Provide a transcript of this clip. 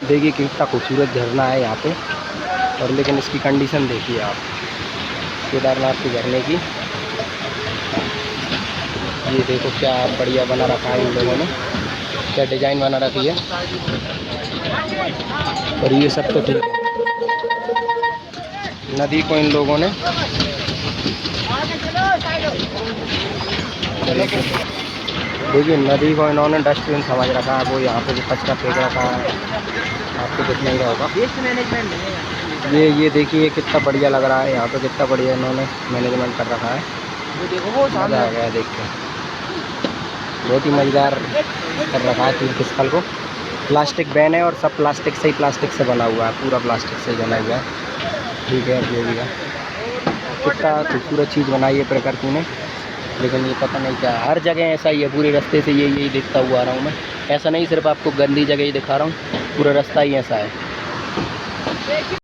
देखिए कितना खूबसूरत झरना है यहाँ पे। और लेकिन इसकी कंडीशन देखिए आप, केदारनाथ के झरने की। ये देखो क्या बढ़िया बना रखा है इन लोगों ने, क्या डिज़ाइन बना रखी है। और ये सब तो ठीक है, नदी को इन लोगों ने देखिए नदी को इन्होंने डस्टबिन समझ रखा है। वो यहाँ पे जो कचरा फेंक रखा है, आपको दिख नहीं रहा होगा। ये देखिए कितना बढ़िया लग रहा है यहाँ पे, कितना बढ़िया इन्होंने मैनेजमेंट कर रखा है। मज़ा आ गया देख के, बहुत ही मज़ेदार कर रखा है तीर्थ स्थल को। प्लास्टिक बैन है और सब प्लास्टिक से बना हुआ है, पूरा प्लास्टिक से बना हुआ है। ठीक है, जो भी है कितना खूबसूरत चीज़ बनाई है प्रकृति ने। लेकिन ये पता नहीं क्या, हर जगह ऐसा ही है, पूरे रास्ते से यही देखता हुआ आ रहा हूँ मैं। ऐसा नहीं सिर्फ आपको गंदी जगह ही दिखा रहा हूँ, पूरा रास्ता ही ऐसा है।